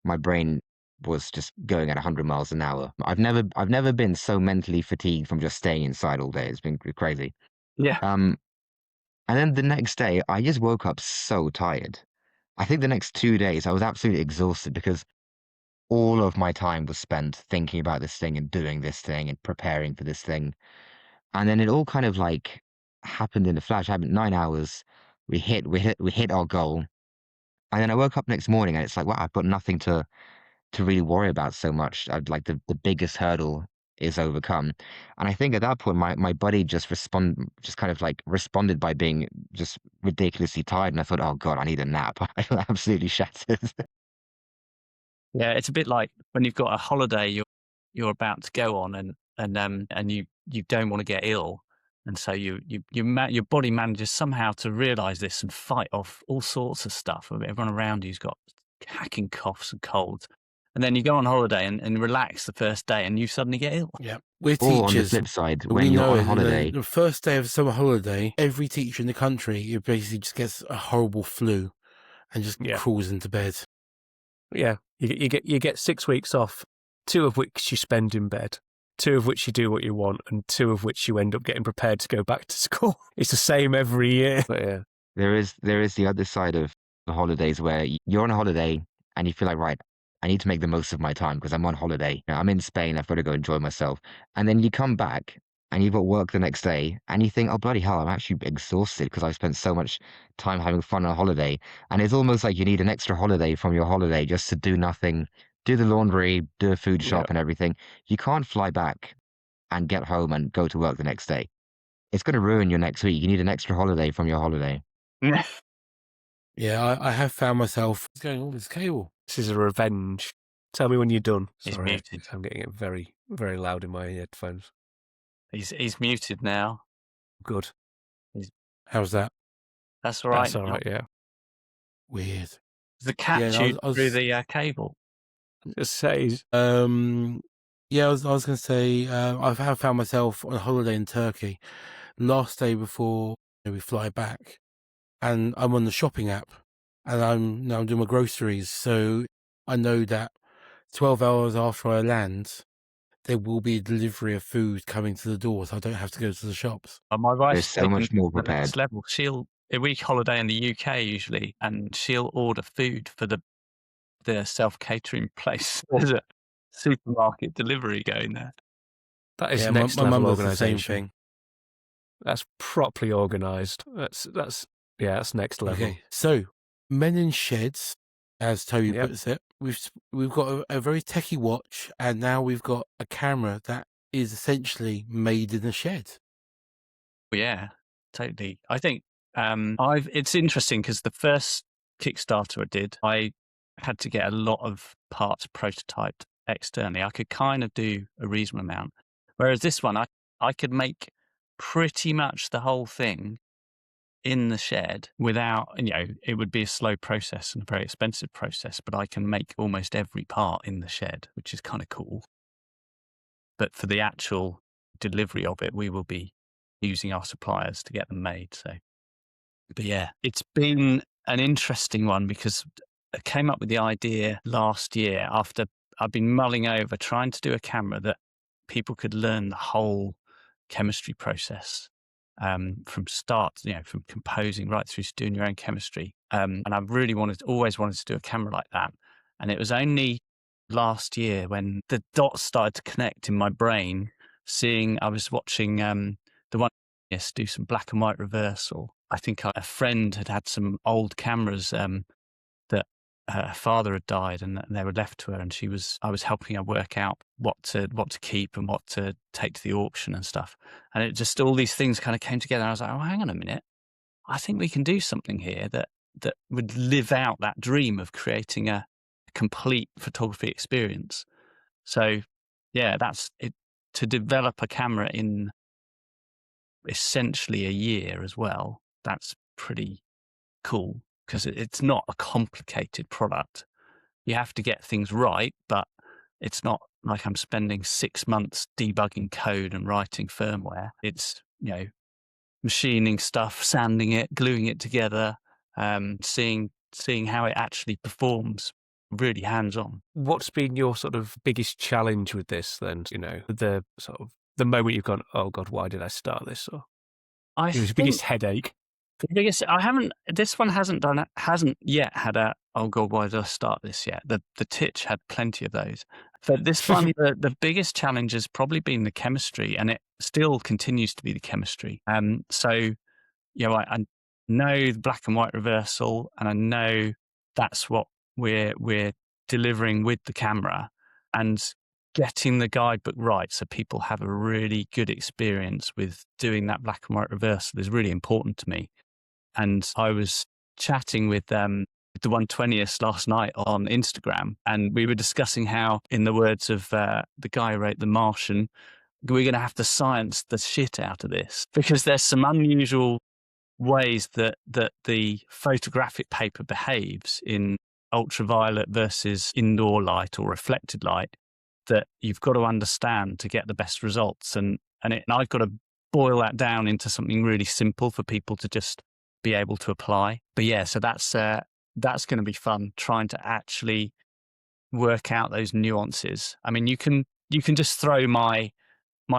[SPEAKER 3] my brain was just going at 100 miles an hour. I've never been so mentally fatigued from just staying inside all day. It's been crazy.
[SPEAKER 4] Yeah.
[SPEAKER 3] And then the next day, I just woke up so tired. I think the next 2 days, I was absolutely exhausted because all of my time was spent thinking about this thing and doing this thing and preparing for this thing. And then it all kind of like happened in a flash. Happened 9 hours. We hit our goal. And then I woke up next morning and it's like, wow, I've got nothing to really worry about so much. I'd like the biggest hurdle is overcome. And I think at that point my buddy just kind of like responded by being just ridiculously tired. And I thought, oh God, I need a nap. I feel absolutely shattered.
[SPEAKER 4] Yeah, it's a bit like when you've got a holiday you're about to go on and you don't want to get ill. And so your body manages somehow to realize this and fight off all sorts of stuff. Everyone around you's got hacking coughs and colds. And then you go on holiday and relax the first day and you suddenly get ill.
[SPEAKER 1] Yeah. We're
[SPEAKER 3] Or on the
[SPEAKER 1] teachers.
[SPEAKER 3] flip side,
[SPEAKER 1] We
[SPEAKER 3] when you're
[SPEAKER 1] know
[SPEAKER 3] on
[SPEAKER 1] it.
[SPEAKER 3] holiday,
[SPEAKER 1] The first day of summer holiday, every teacher in the country, it basically just gets a horrible flu and just
[SPEAKER 2] Yeah.
[SPEAKER 1] crawls into bed.
[SPEAKER 2] Yeah, you get 6 weeks off, 2 of which you spend in bed, 2 of which you do what you want, and 2 of which you end up getting prepared to go back to school. It's the same every year. But yeah,
[SPEAKER 3] there is the other side of the holidays where you're on a holiday and you feel like, right, I need to make the most of my time because I'm on holiday. You know, I'm in Spain. I've got to go enjoy myself. And then you come back and you've got work the next day and you think, oh, bloody hell, I'm actually exhausted because I've spent so much time having fun on holiday. And it's almost like you need an extra holiday from your holiday just to do nothing, do the laundry, do a food shop and everything. You can't fly back and get home and go to work the next day. It's going to ruin your next week. You need an extra holiday from your holiday.
[SPEAKER 1] Yeah, I have found myself going, oh, this cable.
[SPEAKER 2] this is a revenge. Tell me when you're done.
[SPEAKER 4] He's
[SPEAKER 2] Sorry,
[SPEAKER 4] muted.
[SPEAKER 2] I'm getting it very, very loud in my headphones.
[SPEAKER 4] He's muted now.
[SPEAKER 2] Good.
[SPEAKER 1] How's that?
[SPEAKER 4] That's all right.
[SPEAKER 2] That's all right, yeah.
[SPEAKER 1] Weird.
[SPEAKER 4] The cat
[SPEAKER 1] Yeah, no,
[SPEAKER 4] chewed
[SPEAKER 1] I was-
[SPEAKER 4] through the cable.
[SPEAKER 2] Just says,
[SPEAKER 1] Yeah, I was going to say, I have found myself on a holiday in Turkey last day before we fly back, and I'm on the shopping app, and I'm doing my groceries, so I know that 12 hours after I land, there will be a delivery of food coming to the door, so I don't have to go to the shops.
[SPEAKER 4] My wife's
[SPEAKER 3] so much
[SPEAKER 4] taken
[SPEAKER 3] more
[SPEAKER 4] it to the next
[SPEAKER 3] prepared.
[SPEAKER 4] level. We holiday in the UK usually, and she'll order food for the self-catering place. There's a supermarket delivery going there.
[SPEAKER 2] that is
[SPEAKER 1] Yeah,
[SPEAKER 2] next
[SPEAKER 1] my
[SPEAKER 2] level
[SPEAKER 1] mum does the same
[SPEAKER 2] organisation.
[SPEAKER 1] thing.
[SPEAKER 2] That's properly organised. That's next level.
[SPEAKER 1] Okay, so men in sheds, as Toby
[SPEAKER 2] Yep.
[SPEAKER 1] puts it, we've got a very techie watch, and now we've got a camera that is essentially made in a shed.
[SPEAKER 4] Yeah, totally. I think it's interesting because the first Kickstarter I did, I had to get a lot of parts prototyped externally. I could kind of do a reasonable amount, whereas this one I could make pretty much the whole thing in the shed without, it would be a slow process and a very expensive process, but I can make almost every part in the shed, which is kind of cool. But for the actual delivery of it, we will be using our suppliers to get them made. So, but yeah, it's been an interesting one because I came up with the idea last year after I've been mulling over trying to do a camera that people could learn the whole chemistry process from start, from composing right through to doing your own chemistry. And I've really always wanted to do a camera like that. And it was only last year when the dots started to connect in my brain, I was watching the one do some black and white reversal. I think a friend had some old cameras that her father had died and they were left to her, and I was helping her work out what to keep and what to take to the auction and stuff. And it just, all these things kind of came together. I was like, oh, hang on a minute. I think we can do something here that would live out that dream of creating a complete photography experience. So yeah, that's it. To develop a camera in essentially a year as well, that's pretty cool because it's not a complicated product. You have to get things right, but it's not like I'm spending 6 months debugging code and writing firmware. It's, machining stuff, sanding it, gluing it together, seeing how it actually performs, really hands-on.
[SPEAKER 2] What's been your sort of biggest challenge with this then? The sort of the moment you've gone, oh God, why did I start this? Or
[SPEAKER 4] I
[SPEAKER 2] your
[SPEAKER 4] think
[SPEAKER 2] biggest headache?
[SPEAKER 4] The biggest, this one hasn't yet had a, oh God, why did I start this yet? The Titch had plenty of those. But this one, the biggest challenge has probably been the chemistry, and it still continues to be the chemistry. So, you know, I know the black and white reversal, and I know that's what we're delivering with the camera, and getting the guidebook right so people have a really good experience with doing that black and white reversal is really important to me. And I was chatting with the 120th last night on Instagram, and we were discussing how, in the words of the guy who wrote The Martian, we're going to have to science the shit out of this, because there's some unusual ways that the photographic paper behaves in ultraviolet versus indoor light or reflected light that you've got to understand to get the best results. And I've got to boil that down into something really simple for people to just be able to apply. But yeah, so that's going to be fun, trying to actually work out those nuances. I mean, you can just throw my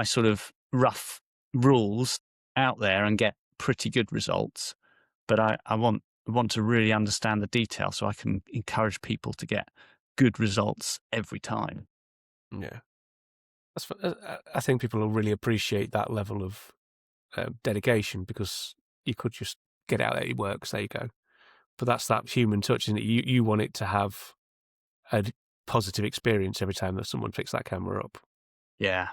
[SPEAKER 4] sort of rough rules out there and get pretty good results, but I want to really understand the detail so I can encourage people to get good results every time.
[SPEAKER 2] Yeah, I think people will really appreciate that level of dedication, because you could just get out there, it works, there you go. But that's that human touch, isn't it? You want it to have a positive experience every time that someone picks that camera up.
[SPEAKER 4] Yeah.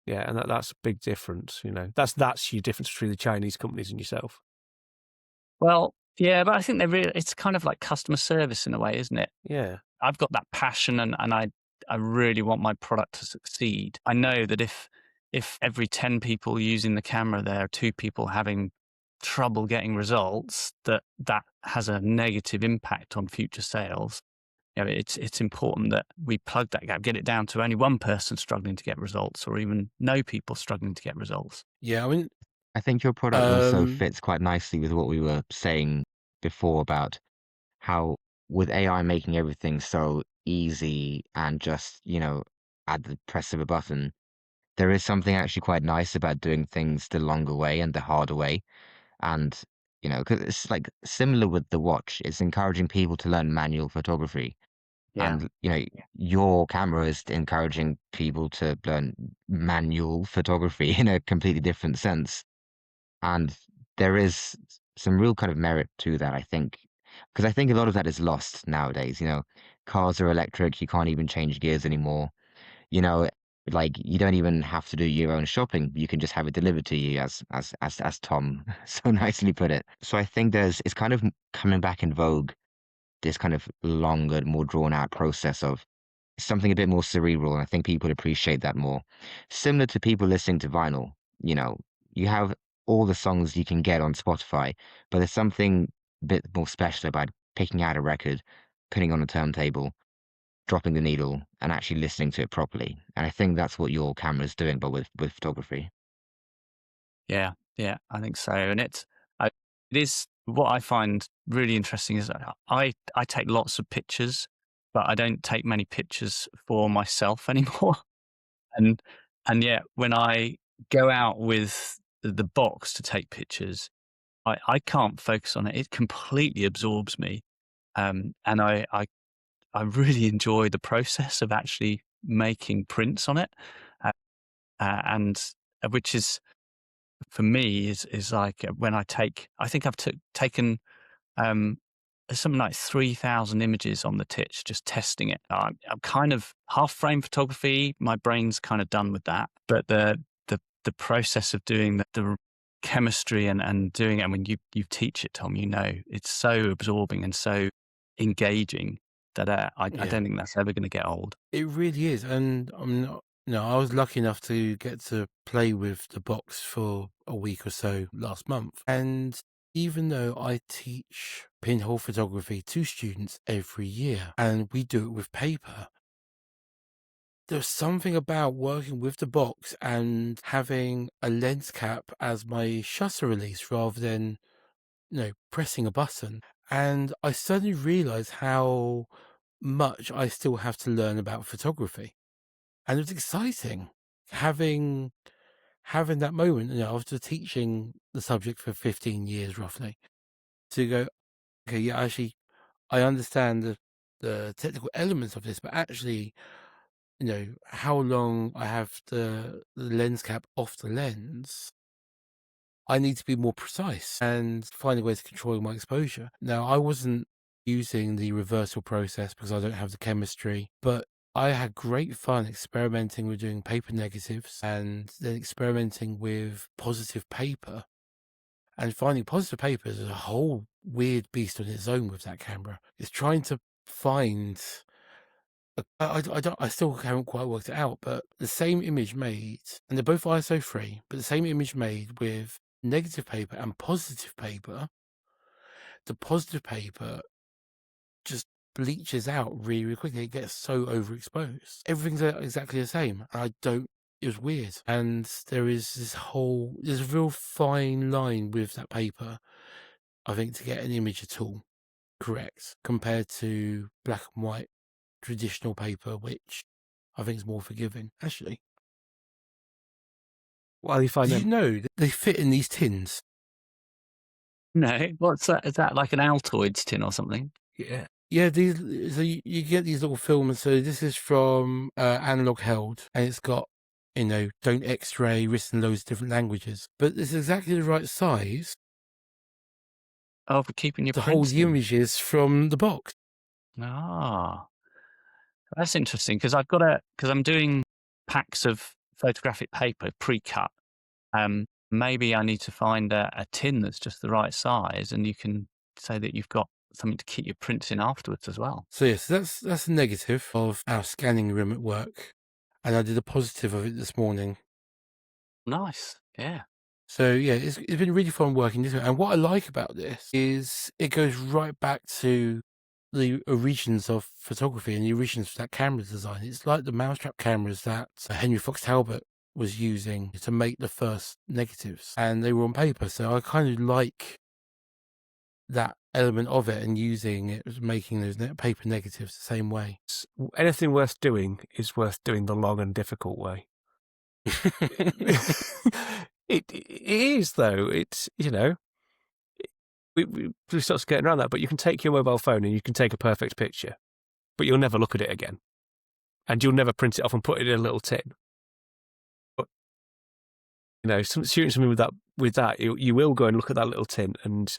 [SPEAKER 2] Yeah, and that's a big difference, you know. That's your difference between the Chinese companies and yourself.
[SPEAKER 4] Well, yeah, but I think it's kind of like customer service in a way, isn't it?
[SPEAKER 2] Yeah.
[SPEAKER 4] I've got that passion, and I really want my product to succeed. I know that if every 10 people using the camera, there are 2 people having trouble getting results, that has a negative impact on future sales. You know, it's important that we plug that gap, get it down to only one person struggling to get results, or even no people struggling to get results.
[SPEAKER 1] Yeah, I mean,
[SPEAKER 3] I think your product also fits quite nicely with what we were saying before about how, with AI making everything so easy and just, you know, at the press of a button, there is something actually quite nice about doing things the longer way and the harder way. And, you know, because it's like similar with the watch, it's encouraging people to learn manual photography.
[SPEAKER 4] Yeah.
[SPEAKER 3] And, you know, your camera is encouraging people to learn manual photography in a completely different sense. And there is some real kind of merit to that, I think, because I think a lot of that is lost nowadays. You know, cars are electric, you can't even change gears anymore. You know, like you don't even have to do your own shopping. You can just have it delivered to you, as Tom so nicely put it. So I think it's kind of coming back in vogue, this kind of longer, more drawn out process of something a bit more cerebral, and I think people appreciate that more. Similar to people listening to vinyl, you know, you have all the songs you can get on Spotify, but there's something a bit more special about picking out a record, putting it on a turntable, dropping the needle, and actually listening to it properly. And I think that's what your camera's doing, but with photography.
[SPEAKER 4] Yeah, I think so. And it is, what I find really interesting is that I take lots of pictures, but I don't take many pictures for myself anymore. And yet when I go out with the box to take pictures, I can't focus on it. It completely absorbs me. And I really enjoy the process of actually making prints on it. And which is, for me, is like when I think I've taken something like 3,000 images on the Titch, just testing it. I'm kind of half frame photography. My brain's kind of done with that, but the process of doing the chemistry and doing it, when you teach it, Tom, you know, it's so absorbing and so engaging that I don't think that's ever going to get old.
[SPEAKER 1] it really is. And I'm not, no, I was lucky enough to get to play with the box for a week or so last month. And even though I teach pinhole photography to students every year, and we do it with paper, there's something about working with the box and having a lens cap as my shutter release rather than, pressing a button. And I suddenly realized how much I still have to learn about photography. And it was exciting having having that moment, after teaching the subject for 15 years roughly, to go, okay, yeah, actually, I understand the technical elements of this, but actually, how long I have the lens cap off the lens, I need to be more precise and finding ways to control my exposure. Now, I wasn't using the reversal process because I don't have the chemistry, but I had great fun experimenting with doing paper negatives and then experimenting with positive paper. And finding positive paper is a whole weird beast on its own with that camera. It's trying to find... I still haven't quite worked it out, but the same image made, and they're both ISO free, but the same image made with negative paper and positive paper, the positive paper just bleaches out really, really quickly. It gets so overexposed. Everything's exactly the same. It was weird. And there's a real fine line with that paper, I think, to get an image at all correct compared to black and white traditional paper, which I think is more forgiving, actually.
[SPEAKER 2] Well, you find
[SPEAKER 1] Did
[SPEAKER 2] them.
[SPEAKER 1] you know that they fit in these tins?
[SPEAKER 4] No, what's that? Is that like an Altoids tin or something?
[SPEAKER 2] Yeah.
[SPEAKER 1] Yeah, so you get these little films. So this is from Analog Held, and it's got, don't X-ray, written in loads of different languages. But it's exactly the right size
[SPEAKER 4] Oh, for keeping your
[SPEAKER 1] to hold
[SPEAKER 4] prints
[SPEAKER 1] the
[SPEAKER 4] in.
[SPEAKER 1] images from the box.
[SPEAKER 4] Ah, that's interesting because because I'm doing packs of photographic paper pre-cut. Maybe I need to find a tin that's just the right size, and you can say that you've got something to keep your prints in afterwards as well.
[SPEAKER 1] So yes, that's a negative of our scanning room at work, and I did a positive of it this morning.
[SPEAKER 4] Nice, yeah.
[SPEAKER 1] So yeah, it's been really fun working this way. And what I like about this is it goes right back to the origins of photography and the origins of that camera design. It's like the mousetrap cameras that Henry Fox Talbot was using to make the first negatives, and they were on paper. So I kind of like that element of it and using it, making those paper negatives the same way.
[SPEAKER 2] Anything worth doing is worth doing the long and difficult way. It is, though. It's, we start skating around that, but you can take your mobile phone and you can take a perfect picture, but you'll never look at it again. And you'll never print it off and put it in a little tin. But, shooting something with that, you will go and look at that little tin. And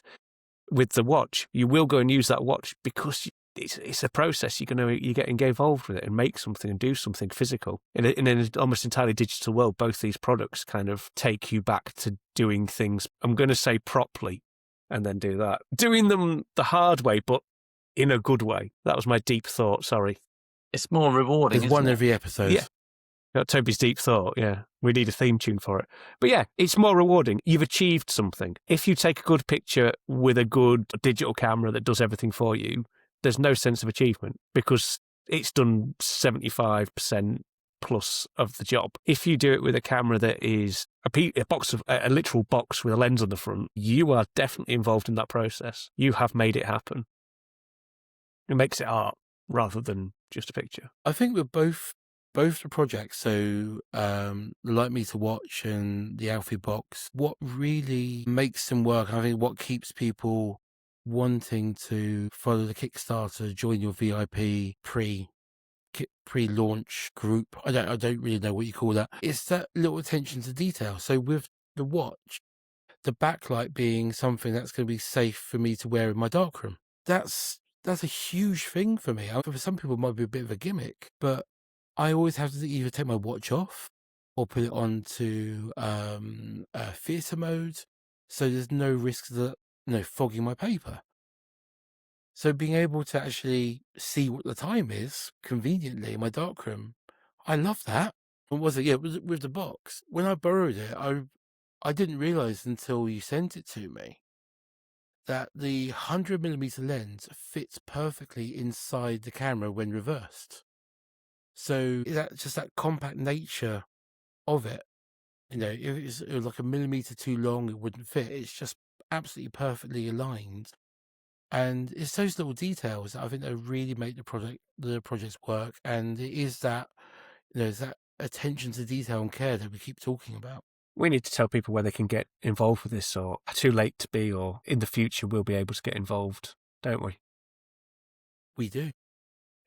[SPEAKER 2] with the watch, you will go and use that watch because it's a process. You're getting involved with it and make something and do something physical. In an almost entirely digital world, both these products kind of take you back to doing things, I'm going to say properly, and then do that. Doing them the hard way, but in a good way. That was my deep thought, sorry.
[SPEAKER 4] It's more rewarding,
[SPEAKER 1] There's
[SPEAKER 4] isn't
[SPEAKER 1] one
[SPEAKER 4] it?
[SPEAKER 1] every episode.
[SPEAKER 2] Yeah. Got Toby's deep thought, yeah. We need a theme tune for it. But yeah, it's more rewarding. You've achieved something. If you take a good picture with a good digital camera that does everything for you, there's no sense of achievement because it's done 75% plus of the job. If you do it with a camera that is a literal box with a lens on the front, you are definitely involved in that process. You have made it happen. It makes it art rather than just a picture.
[SPEAKER 1] I think with both the projects, so the Light Meter Watch and the Alfie box, what really makes them work, I think what keeps people wanting to follow the Kickstarter, join your VIP pre-launch group, I don't really know what you call that, it's that little attention to detail. So with the watch, the backlight being something that's going to be safe for me to wear in my darkroom, that's a huge thing for me. For some people it might be a bit of a gimmick, but I always have to either take my watch off or put it on to theatre mode, so there's no risk that fogging my paper. So being able to actually see what the time is conveniently in my darkroom, I love that. What was it? Yeah, it was with the box. When I borrowed it, I didn't realize until you sent it to me that the 100mm lens fits perfectly inside the camera when reversed. So that's just that compact nature of it. If it was like a millimeter too long, it wouldn't fit. It's just absolutely perfectly aligned. And it's those little details that I think that really make the projects work. And it is that, it's that attention to detail and care that we keep talking about.
[SPEAKER 2] We need to tell people where they can get involved with this, or too late to be, or in the future we'll be able to get involved, don't we?
[SPEAKER 1] We do.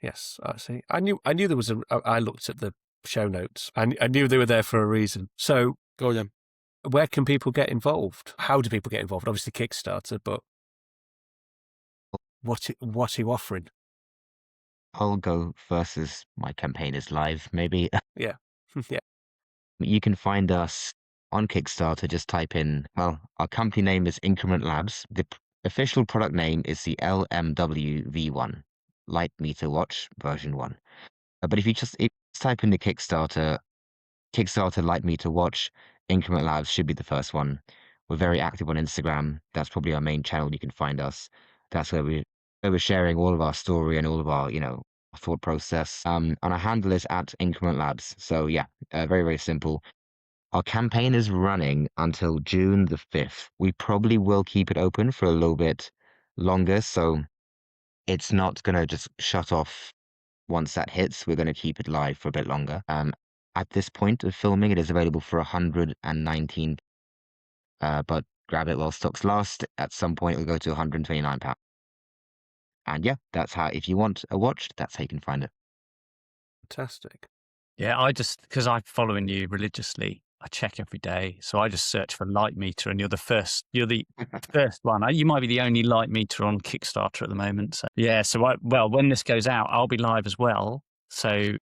[SPEAKER 2] Yes, I see. I knew there was I looked at the show notes. I knew they were there for a reason. So
[SPEAKER 1] Go on then.
[SPEAKER 2] where can people get involved? How do people get involved? Obviously Kickstarter, but what are you offering?
[SPEAKER 3] I'll go first as my campaign is live, maybe.
[SPEAKER 2] Yeah. Yeah.
[SPEAKER 3] You can find us on Kickstarter. Just type in, well, our company name is Increment Labs. The official product name is the LMW V1, Light Meter Watch version 1. But if you just type in the Kickstarter Light Meter Watch, Increment Labs should be the first one. We're very active on Instagram. That's probably our main channel. You can find us. That's where we're sharing all of our story and all of our, thought process. And our handle is at Increment Labs. So yeah, very, very simple. Our campaign is running until June the 5th. We probably will keep it open for a little bit longer. So it's not going to just shut off once that hits. We're going to keep it live for a bit longer. At this point of filming, it is available for 119, but grab it while stocks last. At some point, it will go to £129. And yeah, that's how, if you want a watch, that's how you can find it.
[SPEAKER 2] Fantastic.
[SPEAKER 4] Yeah, because I'm following you religiously, I check every day. So I just search for light meter, and you're the first one. You might be the only light meter on Kickstarter at the moment. So yeah, when this goes out, I'll be live as well. So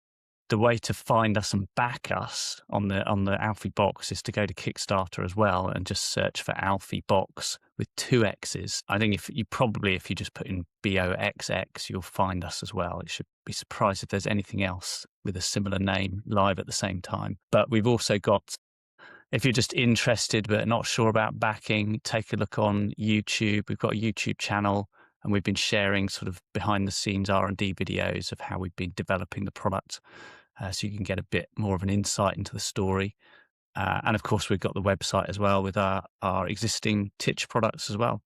[SPEAKER 4] the way to find us and back us on the Alfie box is to go to Kickstarter as well and just search for Alfie box with 2 X's. I think if you just put in BOXX, you'll find us as well. It should be surprised if there's anything else with a similar name live at the same time. But we've also got, if you're just interested but not sure about backing, take a look on YouTube. We've got a YouTube channel, and we've been sharing sort of behind the scenes R&D videos of how we've been developing the product. So you can get a bit more of an insight into the story. And of course, we've got the website as well with our existing Titch products as well,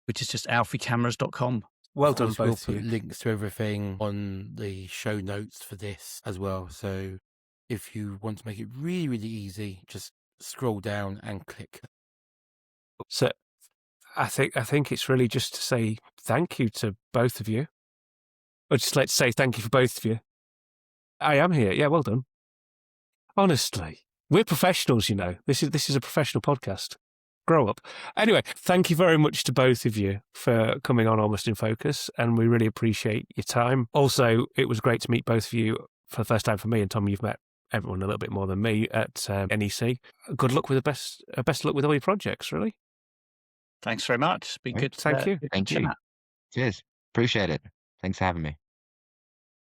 [SPEAKER 4] which is just alfiecameras.com.
[SPEAKER 2] Well done,
[SPEAKER 1] Of course,
[SPEAKER 2] both of
[SPEAKER 1] we'll put
[SPEAKER 2] you.
[SPEAKER 1] links to everything on the show notes for this as well. So if you want to make it really, really easy, just scroll down and click.
[SPEAKER 2] So I think it's really just to say thank you to both of you. Or just let's say thank you for both of you. I am here. Yeah, well done. Honestly, we're professionals, This is a professional podcast. Grow up. Anyway, thank you very much to both of you for coming on Almost in Focus, and we really appreciate your time. Also, it was great to meet both of you for the first time for me, and Tom, you've met everyone a little bit more than me at NEC. Good luck with best luck with all your projects, really.
[SPEAKER 4] Thanks very much. It's been good.
[SPEAKER 2] Thank you.
[SPEAKER 3] Thank you. Cheers. Appreciate it. Thanks for having me.